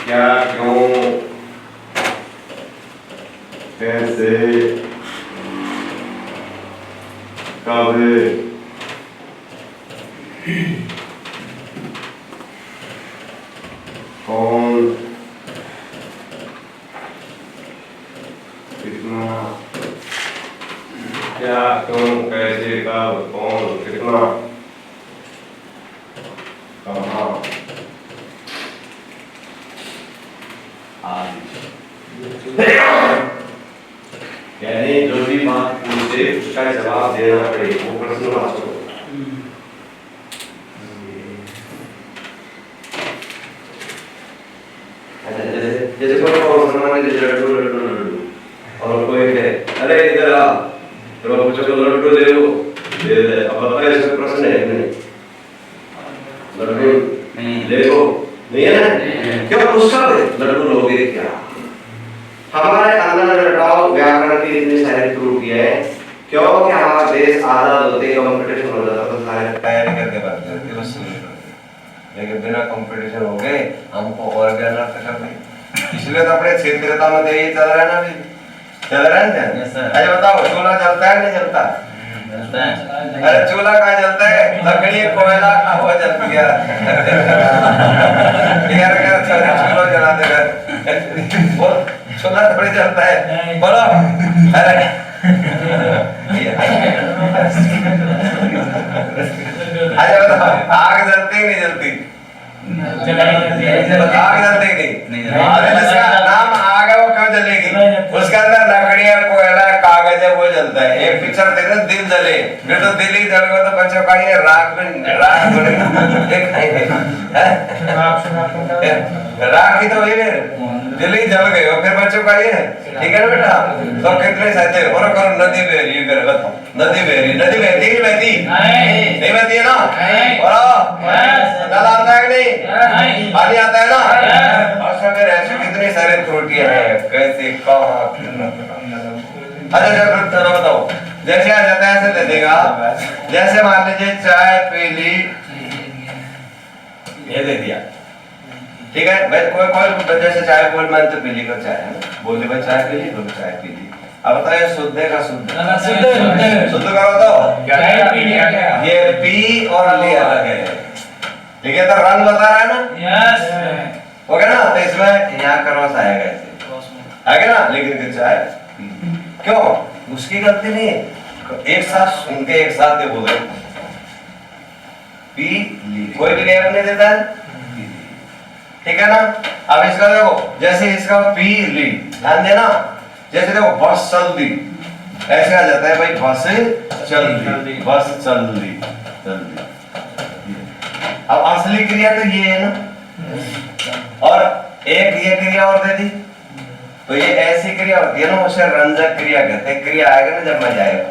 क्या क्यों कैसे कब कौन कितना क्या क्यों कैसे कब कौन कितना कहाँ यानी जो भी बात पूछे उसका जवाब देना पड़ेगा वो प्रश्नवाचक जैसे कोई सम्मान जैसे लड्डू लड्डू लड्डू और कोई है अरे इधर आ तो बच्चों को लड्डू ले लो दे दे अब बताइए इसका प्रश्न है नहीं लड्डू नहीं ले लो नहीं है ना क्यों पूछा लड्डू लोगे क्या हमारे अंदर रटाव व्याकरण की इतनी सारी त्रुटि है क्योंकि हमारा देश आजाद होते कंपटीशन हो जाता तो सारे तैयारी करके बात करते बस लेकिन बिना कंपटीशन हो गए हमको और ज्ञान करना इसलिए तो अपने क्षेत्रता में यही चल रहा है ना अभी चल रहा है ना अच्छा बताओ चूल्हा जलता है नहीं जलता जलता है अरे चूल्हा कहाँ जलता है लकड़ी कोयला का हुआ जल गया यार क्या चूल्हा जला देगा बोल चूल्हा थोड़ी जलता है बोलो अरे अच्छा बताओ आग जलती नहीं जलती आग जलती नहीं अरे जिसका नाम आग है वो क्यों जलेगी पिक्चर देख रहे दिल जले, फिर तो दिल ही जल गया तो बच्चों का ये राग में राग खाएंगे, राग की तो वही है, दिल ही जल गए फिर बच्चों का ये, ठीक है ना बेटा? तो कितने सहते हो? और करो नदी बहरी, ये करे बताओ, नदी बहरी नहीं बहती? नहीं बहती है ना? बोलो, जल आता है नहीं? पानी आता है ना? और फिर ऐसे कितनी सारी त्रुटियां हैं, कैसे कहाँ अच्छा चलो बताओ, जैसे आ जाता है ऐसे दे देगा, जैसे मान लीजिए चाय पी ली, ये दे दिया, ठीक है? मैं कोई जैसे चाय बोल मैं तो पी ली को चाय है ना, बोले भाई चाय पी ली, बोले चाय पी ली। अब बताइए शुद्ध का शुद्ध, शुद्ध का बताओ, ये पी और ली अलग है, ठीक है? तो रंग बता रहा है ना, हो गया ना? तो इसमें यहाँ करवास आएगा, ऐसे आएगा ना, लेकिन चाय क्यों? उसकी गलती नहीं है, एक साथ उनके एक साथ दे बोले पी ली, कोई भी गैप नहीं देता है, ठीक है ना? अब इसका देखो, जैसे इसका पी ली, ध्यान देना, जैसे देखो बस चल दी, ऐसे आ जाता है भाई बस चल दी, बस चल दी, चल दी। अब असली क्रिया तो ये है ना, और एक ये क्रिया और दे दी, तो ये ऐसी क्रिया होती है ना, उसे रंजक क्रिया कहते हैं। क्रिया आएगा ना जब मजा आएगा,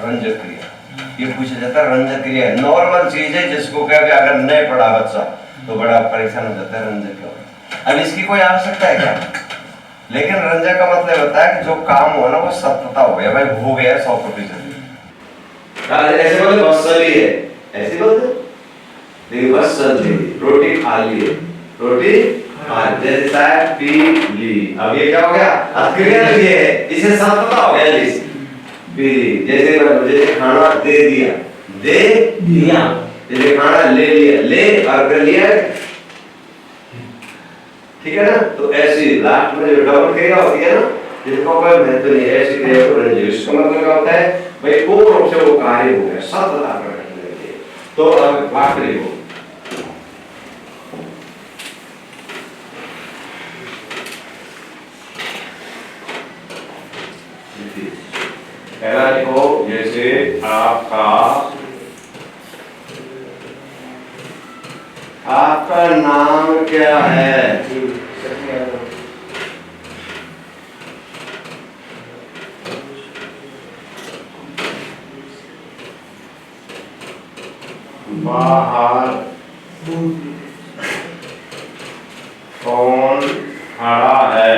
रंजक क्रिया, ये पूछा जाता है रंजक क्रिया है, नॉर्मल चीज है जिसको क्या अगर नहीं पढ़ा बच्चा तो बड़ा परेशान हो जाता है, रंजक क्यों? अब इसकी कोई आवश्यकता है क्या? लेकिन रंजक का मतलब होता है कि जो काम हो ना वो सत्यता हो गया, भाई हो गया 100%। ऐसे बोले बस चली है, ऐसे बोलते देखिए बस चल दी, रोटी खा ली, रोटी जैसे चाय पी ली, अब ये क्या हो गया? अब क्रिया लगी है, इसे सत्यता हो गया, पी ली, जैसे खाना दे दिया, दे दिया, जैसे खाना ले लिया, ले और कर लिया, ठीक है ना? तो ऐसी लास्ट में जो डबल क्रिया होती है ना, जिसको कोई महत्व नहीं, ऐसी क्रिया को रंजक, इसका मतलब क्या होता है भाई पूर्ण रूप से वो कार्य हो गया, सत्यता प्रकट हो गई। तो अब आखिरी हो पहला लिखो, जैसे आपका नाम क्या है? बाहर कौन खड़ा है?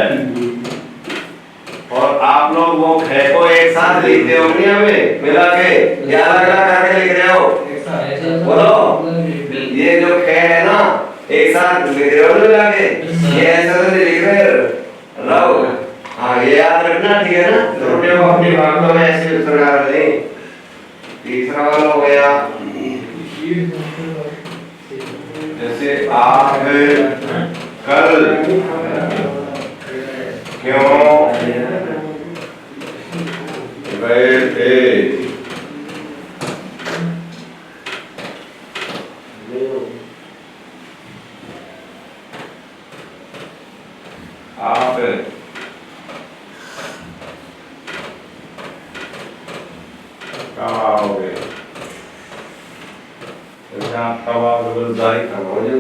और आप लोग वो खे को एक साथ लिखते हो नहीं, हमें मिला के या अलग अलग करके लिख रहे हो? बोलो, ये जो खे है ना एक साथ लिख रहे हो मिला के, ये ऐसा तो नहीं लिख रहे रहो। हाँ ये याद रखना, ठीक है ना? छोटे को अपनी भाषा में ऐसे प्रकार से। तीसरा वाला हो गया, जैसे आप कल क्यों गए थे? आप कब आओगे? कब आओगे? जारी करवाओगे?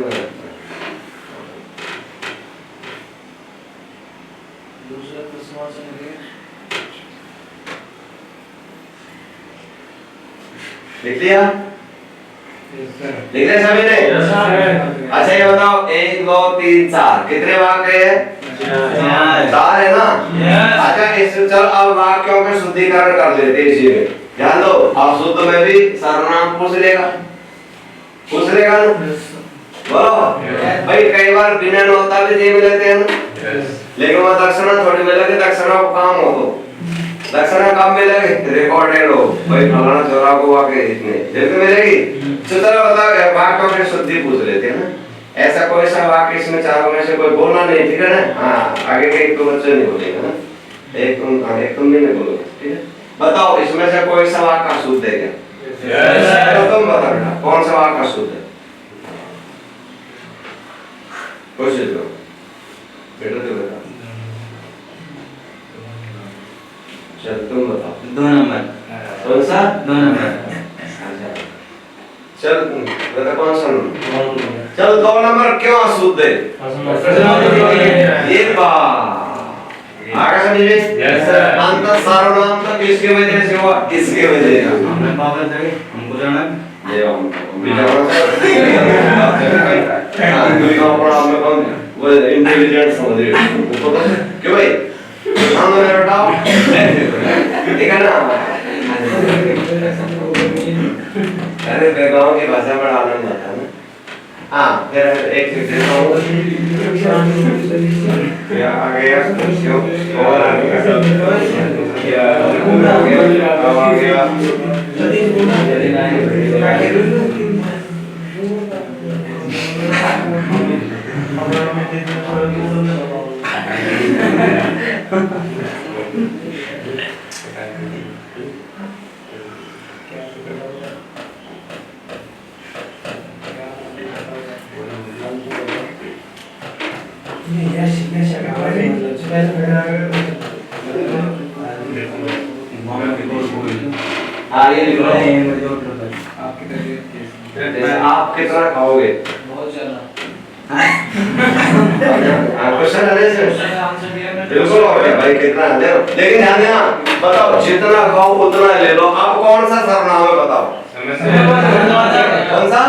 लिख लिया? लिख लिया सभी ने? अच्छा ये बताओ, 1 2 3 4 कितने वाक्य है? 4 है ना? अच्छा इस चल अब वाक्यों के शुद्धिकरण कर लेते हैं इसी में, ध्यान दो। अब शुद्ध में भी सर्वनाम पूछ लेगा ना? बोलो भाई, कई बार बिना नोता भी दे लेते हैं ना, लेकिन वो दक्षिणा थोड़ी मिलेगी, दक्षिणा को काम हो तो दक्षिणा कब मिलेगी? रिकॉर्डेड हो भाई, फलाना चोरा को वाकई इसने जल्दी मिलेगी। तो चलो बताओ, वाक्यों की शुद्धि पूछ लेते हैं ना। ऐसा कोई सा वाक्य इसमें चारों में से कोई बोलना नहीं, ठीक है ना? हाँ आगे के एक तो बच्चे नहीं बोलेगा ना, एक तुम भी नहीं बोलोगे, ठीक है? बताओ इसमें से कोई सा वाक्य शुद्ध है क्या? तो तुम बताओ बेटा, कौन सा वाक्य शुद्ध है? कोशिश करो बेटा, तो बता। चल तुम बताओ। 2 नंबर कौन सा? दोनों चल बता कौन सा? चल 2 नंबर क्यों अशुद्ध है? ये बात आगे समझिए। Yes sir. अंत सर्वनाम तो किसकी वजह से हुआ? इसकी वजह से। हमने पागल थे हमको जाना ये हम वो इंटेलिजेंट समझ रहे हो क्यों भाई? हाँ मेरा बताओ ठीक है ना? अरे गाँव की भाषा में आनंद आता है ना। हाँ फिर एक देता हूँ क्या आ गया क्यों और आ गया क्या आ गया हाँ ये लिख लो आप कितना खाओगे? क्वेश्चन आने से बिल्कुल हो गया भाई कितना दे लेकिन ध्यान देना बताओ जितना खाओ उतना ले लो। आप कौन सा सर्वनाम है बताओ? कौन सा?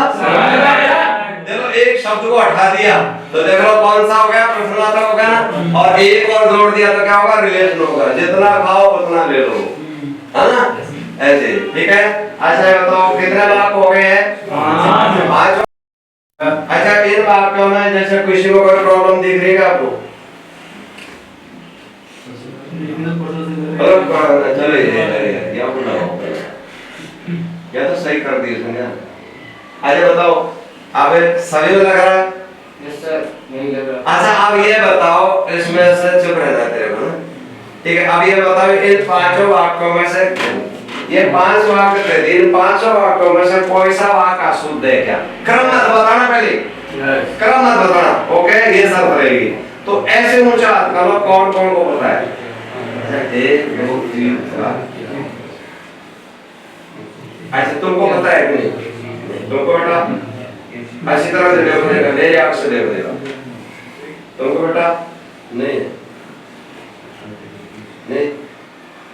देखो एक शब्द को हटा दिया तो देख लो कौन सा हो गया? प्रश्नार्थक हो गया ना। और एक और जोड़ दिया तो क्या होगा? रिलेशन होगा। जितना खाओ उतना ले लो है ना ऐसे ठीक है। अच्छा बताओ कितने वाक्य हो गए हैं? 5। अच्छा इन वाक्यों में जैसे किसी को कोई प्रॉब्लम दिख रही है आपको? चलो ये या तो सही कर दिए समझा। अच्छा बताओ अब सभी लग रहा है? यस सर नहीं लग रहा। अच्छा अब ये बताओ इसमें से चुप रहना तेरे को ना ठीक है। अब ये बताओ इन 5 वाक्यों में से ये 5 वाक्य थे। इन 5 वाक्यों में से कोई सा वाक्य अशुद्ध है क्या? क्रम मत बताना पहले क्रम मत बताना ओके ये शर्त रहेगी। तो ऐसे ऊंचा हाथ करो कौन कौन को पता है? 1 2 3 4 अच्छा तुमको पता है कि नहीं? तुमको बेटा अच्छी तरह से देखो देगा मेरे आंख से देखो देगा तुमको बेटा नहीं नहीं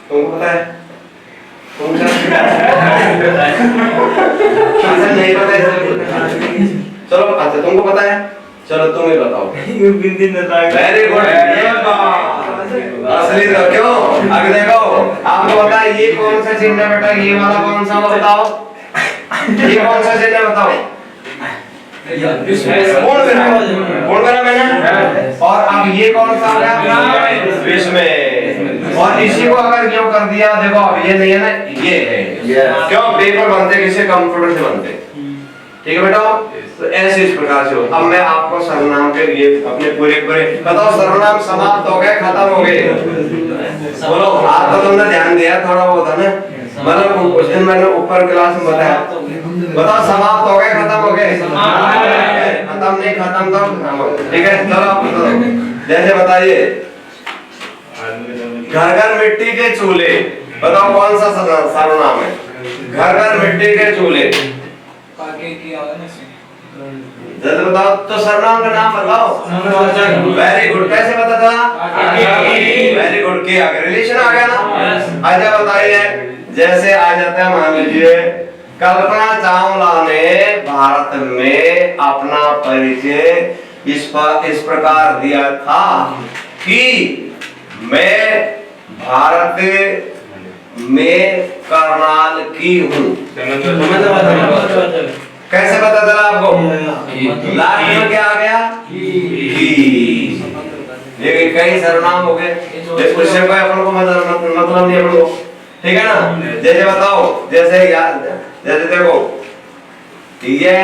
तुमको पता है? तुम नहीं पता है चलो अच्छा तुमको पता है चलो तुम ही बताओ। वेरी गुड असली तो क्यों आगे देखो आपको पता है ये कौन सा चिन्ह है बेटा? ये वाला कौन सा बताओ? ये कौन सा चिन्ह है बताओ? कौन बना मैंने? और अब ये कौन सा आ गया? विस्मय। और इसी को अगर क्यों कर दिया देखो अब ये नहीं है ना ये है क्यों? पेपर बनते किसी कंप्यूटर से बनते ठीक है बेटा। तो ऐसे इस प्रकार से हो। अब मैं आपको सर्वनाम के लिए अपने पूरे बताओ सर्वनाम समाप्त हो गए खत्म हो गए? बोलो आप तो तुमने ध्यान दिया थोड़ा बहुत है ना मतलब उस दिन मैंने ऊपर क्लास में बताया। बताओ समाप्त हो गए खत्म हो गए? खत्म नहीं खत्म तो ठीक है। चलो आप जैसे बताइए घर घर मिट्टी के चूल्हे बताओ कौन सा सर्वनाम है? घर घर मिट्टी के चूल्हे जल्दी बताओ तो सर्वनाम का नाम बताओ। वेरी गुड कैसे पता था? वेरी गुड के आगे रिलेशन आ गया ना। अच्छा बताइए जैसे आ जाता है मान लीजिए कल्पना चावला ने भारत में अपना परिचय इस प्रकार दिया था कि मैं भारत में करनाल की हूँ। कैसे पता चला आपको? लास्ट में क्या आ गया? लेकिन कई सर्वनाम हो गए इससे कोई अपन को मतलब नहीं अपन को ठीक है ना। जैसे बताओ जैसे देखो यह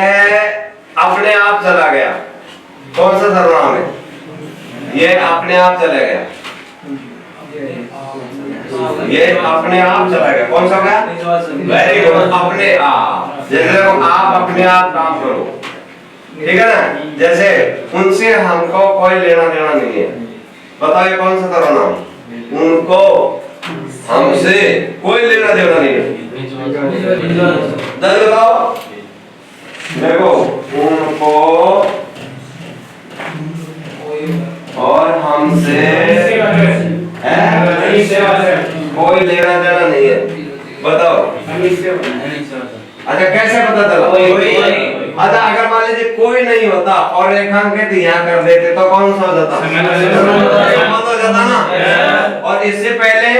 अपने आप चला गया कौन सा सर्वनाम है? ये अपने आप चला गया ये अपने आप चला गया कौन सा गया? वेरी गुड अपने आप। जैसे देखो आप अपने आप काम करो ठीक है ना। जैसे उनसे हमको कोई लेना देना नहीं है बताओ ये कौन सा सर्वनाम? उनको हमसे कोई लेना देना नहीं है। जल्दी बताओ, देखो उनको और हमसे कोई लेना देना नहीं है। बताओ अच्छा कैसे पता चला? अच्छा अगर मान लीजिए कोई नहीं होता और रेखांकित यहाँ कर देते तो कौन सा हो जाता? संबंध हो जाता ना। और इससे पहले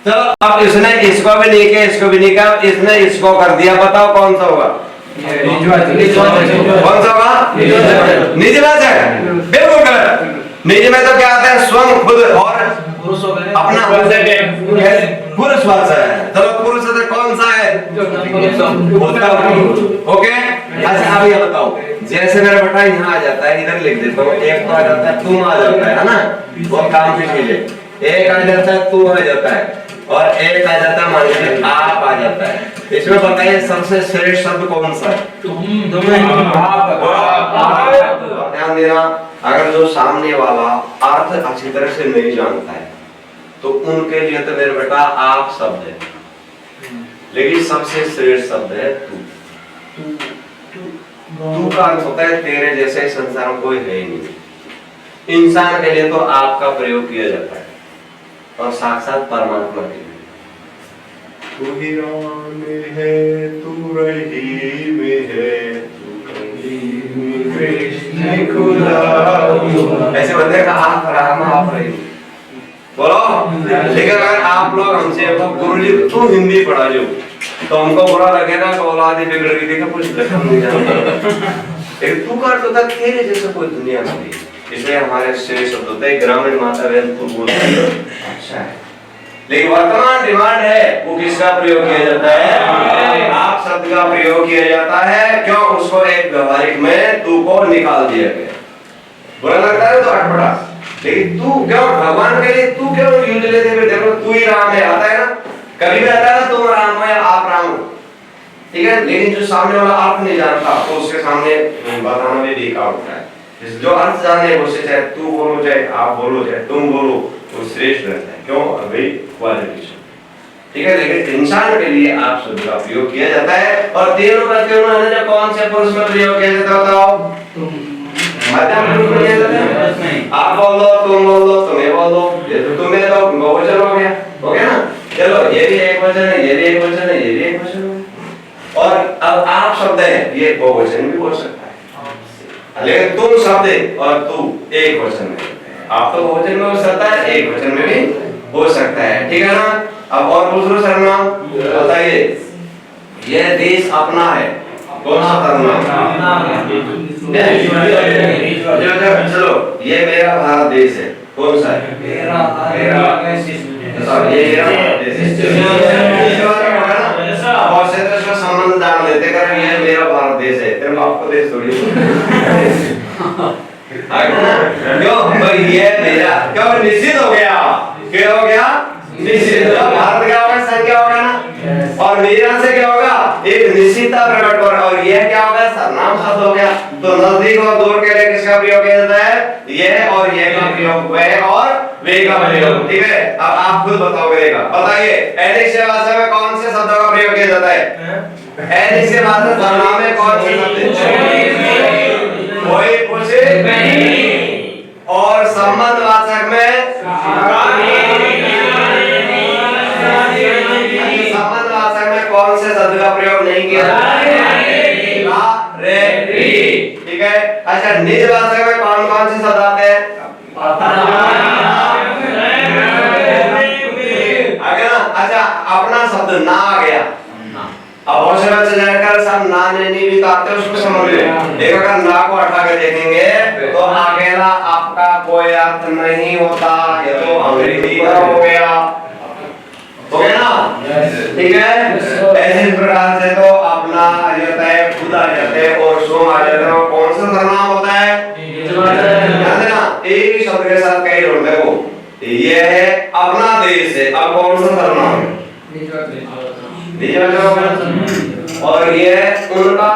चलो अब इसने इसको भी नहीं किया, इसको भी नहीं किया, इसने इसको कर दिया, बताओ कौन सा होगा? कौन सा होगा? निजवाचक। बिल्कुल गलत। निज में तो क्या आता है? स्वयं, खुद और अपना पुरुषवाचक है। चलो पुरुष कौन सा है? ओके। अच्छा अब ये बताओ, जैसे मेरा बेटा यहाँ आ जाता है, इधर लिख देता हूँ, एक तो आ जाता है तुम आ जाता है ना, वो काम की चीजें। एक आ जाता है तू आ जाता है और एक आ जाता है मान लीजिए आप आ जाता है। इसमें बताइए सबसे श्रेष्ठ शब्द कौन सा है? ध्यान देना, अगर जो सामने वाला अर्थ अच्छी तरह से नहीं जानता है तो उनके लिए तो मेरे बेटा आप शब्द है, लेकिन सबसे श्रेष्ठ शब्द है तू। तू का अर्थ होता है तेरे जैसे संसार में कोई है ही नहीं। इंसान के लिए तो आपका प्रयोग किया जाता है और साक्षात परमात्मा के लिए तू ही राम में है, तू रही में है, ऐसे बंदे का आप राम आप रही बोलो। लेकिन अगर आप लोग हमसे गुरुजी तू हिंदी पढ़ा जो तो हमको बुरा लगेगा कि औलाद ही बिगड़ गई, देखा कुछ लखन नहीं जानता। एक तू का अर्थ होता है तेरे जैसा कोई दुनिया में नहीं, इसलिए हमारे श्रेष्ठ शब्द होते हैं ग्रामीण माता बहन तू बोलते हैं अच्छा है। लेकिन वर्तमान डिमांड है वो किसका प्रयोग किया जाता है? आप शब्द का प्रयोग किया जाता है। क्यों? उसको एक व्यवहारिक में तू को निकाल दिया गया। बुरा लगता है तो अटपटा, लेकिन तू क्यों भगवान के लिए तू क्यों यूज लेते फिर? देखो तू ही राम है आता है ना, कभी भी आता है ना तुम राम हो या आप राम हो, ठीक है। लेकिन जो सामने वाला अर्थ नहीं जानता तो उसके सामने बताना भी बेकार होता है। जो अर्थ जाने उससे चाहे तू बोलो चाहे आप बोलो चाहे तुम बोलो वो श्रेष्ठ रहता है। क्यों? अभी क्वालिफिकेशन, ठीक है। लेकिन इंसान के लिए आप शब्द का प्रयोग किया जाता है और तीनों का तीनों है जो कौन से पुरुष में प्रयोग किया जाता है बताओ? मध्यम पुरुष में किया जाता है। आप बोल दो, तुम बोल दो, तुम्हें बोल दो, ये तो तुम्हें तो बहुवचन हो गया, हो गया ना। चलो ये भी एक वचन है, ये भी एक वचन है, ये भी एक वचन है। और अब आप शब्द है ये बहुवचन भी हो सकता है, लेकिन तुम शब्द है और तू एक वचन में, आप तो बहुवचन में हो सकता है, एक वचन में भी हो सकता है, ठीक है ना। अब और दूसरा सर्वनाम बताइए, यह देश अपना है, कौन सा सर्वनाम? चलो ये मेरा भारत देश है, कौन सा है? मेरा ये मेरा भारत देश है। और से तो इसका संबंध डाल लेते कर ये मेरा भारत देश है, तेरे बाप को देश थोड़ी क्यों भाई ये मेरा क्यों निश्चित हो गया? क्या हो गया? निश्चित। भारत क्या होगा? संख्या होगा ना। और मेरा से क्या होगा? एक निश्चितता प्रकट हो रहा है। और यह क्या होगा? सर्वनाम शब्द हो गया। तो नजदीक और दूर के लिए किसका प्रयोग किया जाता है? यह और यह का प्रयोग, वह और वे का प्रयोग, ठीक है। अब आप खुद बताओगे, बताइए ऐनिक से भाषा में कौन से शब्दों का प्रयोग किया जाता है? ऐनिक से भाषा सर्वनाम में कौन से शब्द? कोई कुछ नहीं। और संबंधवाचक में संबंधवाचक में कौन से शब्द का प्रयोग नहीं किया जाता है? रे री, ठीक है। अच्छा निजवाचक में कौन कौन से शब्द आते हैं? आ गया ना। अच्छा अपना शब्द ना आ गया, अब बहुत से बच्चे जानकर सब ना नहीं भी आते उसको समझ ले। एक अगर ना को हटा के देखेंगे तो अकेला आपका कोई अर्थ नहीं होता, ये तो अंग्रेजी का हो गया, हो गया ना, ठीक है। ऐसे प्रकार से तो अपना आ जाता है, खुद आ जाते हैं और स्वयं आ जाता है। और कौन सा सर्वनाम होता है? ध्यान देना, एक ही शब्द के साथ कई जोड़ देखो, ये है अपना देश है, अब कौन सा सर्वनाम है? और ये उनका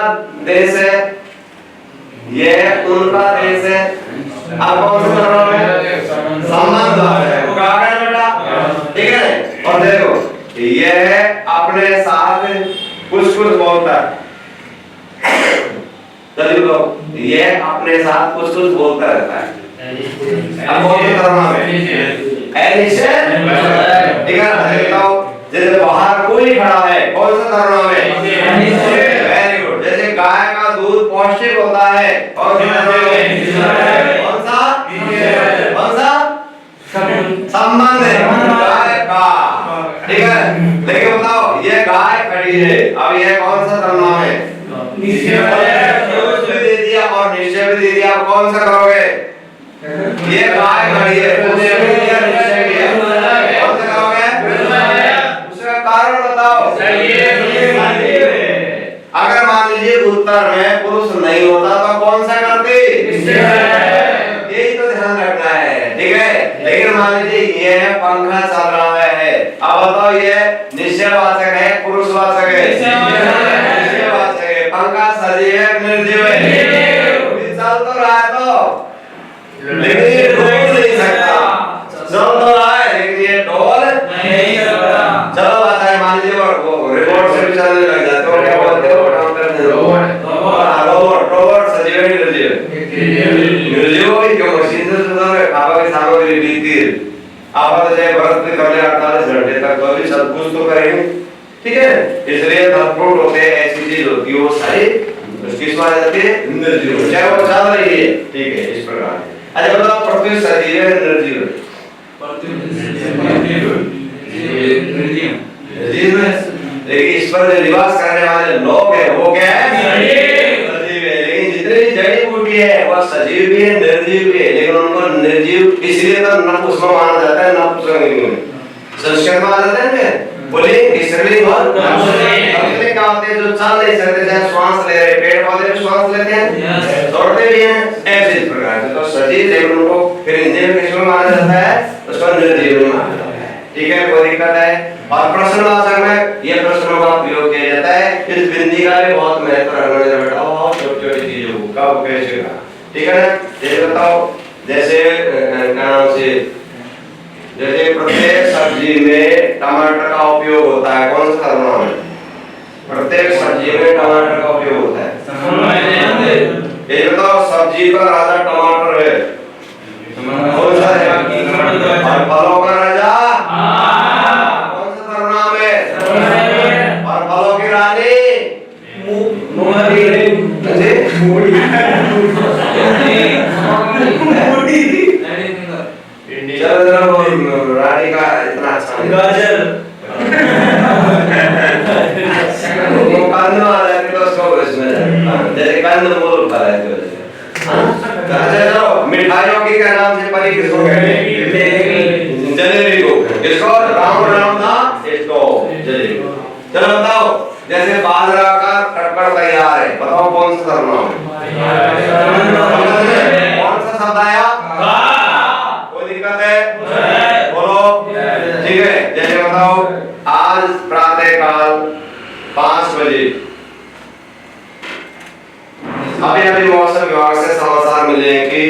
देश है, ये उनका देश है, अब कौन सा सर्वनाम है? संबंध है, बेटा, ठीक है। और देखो बोलता है। चलिए लोग ये अपने साथ कुछ कुछ बोलता रहता है। अब कौन सा सर्वनाम है? एनिशन। ठीक है ना? बताओ जैसे बाहर कोई खड़ा है, कौन सा सर्वनाम है? Very good. जैसे गाय का दूध पौष्टिक होता है, कौन सा सर्वनाम है? कौन सा? कौन सा? संबंध है गाय का। ठीक है, लेकिन बताओ ये गाय खड़ी है, अब ये कौन सा सर्वनाम है? दे दिया और निश्चय भी दे दिया, आप कौन सा करोगे? ये गाय खड़ी है, उसने भी दिया, निश्चय भी दिया, कौन सा करोगे? उसका कारण बताओ। अगर मान लीजिए उत्तर में पुरुष नहीं होता तो कौन सा करते? यही तो ध्यान रखना है। ठीक है, लेकिन मान लीजिए ये पंखा चल रहा है, अब बताओ ये निश्चयवाचक है पुरुषवाचक है? निश्चयवाचक है। पंखा सजीव है निर्जीव है? चल तो रहा है तो, लेकिन ये डोल नहीं सकता। चल तो रहा है लेकिन ये डोल नहीं सकता। चलो बताए, मान लीजिए वो रिमोट से भी चलने लग जाते हो, क्या बोलते हो? काम करने रोबोट सजीव है निर्जीव? निर्जीव भी क्यों? मशीन से चलता है, खावा की सामग्री बीती आप तो चाहे बर्फ में कर ले 48 घंटे तक, तो भी सब कुछ तो करेंगे। ठीक है, इसलिए फ्रूट होते हैं, ऐसी चीज होती है वो सारी किसमें आ जाती है? निर्जीव, चाहे वो चल रही है। ठीक है, इस प्रकार। अच्छा बताओ पृथ्वी सजीव है निर्जीव? निर्जीव है, लेकिन इस पर जो निवास करने वाले लोग हैं वो क्या है? सजीव है। लेकिन जितनी जड़ी बूटी है वो सजीव भी है निर्जीव भी है, लेकिन उनको निर्जीव इसलिए तो नपुंसक माना जाता है। नपुंसक संस्कृत में आ जाते हैं बोले स्त्रीलिंग और नपुंसक क्या होते हैं? जो चल नहीं सकते, चाहे श्वास ले रहे, पेड़ पौधे भी श्वास लेते हैं, दौड़ते भी हैं, ऐसे इस प्रकार से। तो सजीव, लेकिन उनको फिर हिंदी में किसमें माना जाता है? उसको निर्जीव में माना जाता है। ठीक है, कोई दिक्कत है? और प्रश्नवाचक में ये प्रश्नों का प्रयोग किया जाता है। इस बिंदी का भी बहुत महत्व रखना है बेटा, बहुत छोटी-छोटी चीजों को कब कैसे का। ठीक है ना? ये बताओ जैसे नाम से जैसे प्रत्येक सब्जी में टमाटर का उपयोग होता है, कौन सा सर्वनाम है? प्रत्येक सब्जी में टमाटर का उपयोग होता है। ये बताओ सब्जी का राजा टमाटर है, कौन सा है? और फलों का राजा कौन सा सर्वनाम है? और फलों की रानी रानी का इतना अच्छा गाजर वो कंद आ जाए तो उसको इसमें जैसे कंद मूल फल है तो गाजर। मिठाइयों की क्या नाम से परी किसको कहते हैं? जलेबी को। इसको राम था, इसको जलेबी। चलो बताओ जैसे बाजरा का कटकर तैयार है, बताओ कौन सा सर्वनाम है? कौन सा शब्द आया? कोई दिक्कत है? बोलो। ठीक है, जैसे बताओ आज प्रातः काल 5 बजे अभी मौसम विभाग से समाचार मिले कि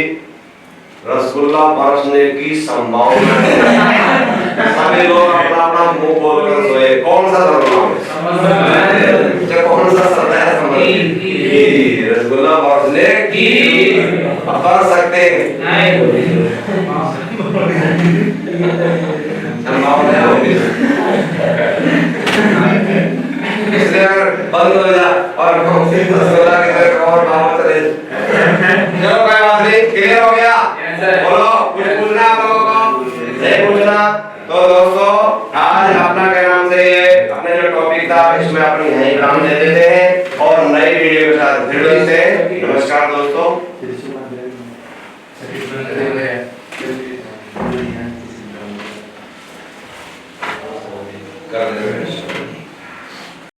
रसगुल्ला बरसने की संभावना है। सभी लोग अपना अपना मुंह खोल कर सोए, कौन सा सर्वनाम है? कौन सा शब्द है? रसगुल्ला बरसने की बरस सकते हैं संभावना होगी, इसलिए अगर बंद हो जा और रसगुल्ला की तरफ और भाव चले। चलो कोई बात नहीं, क्लियर हो गया? बोलो कुछ पूछना आप लोगों को? नहीं पूछना तो दोस्तों आज अपना क्या नाम से ये अपने जो टॉपिक था इसमें अपनी यहीं काम दे देते हैं और नई वीडियो के साथ फिर मिलते हैं। नमस्कार दोस्तों।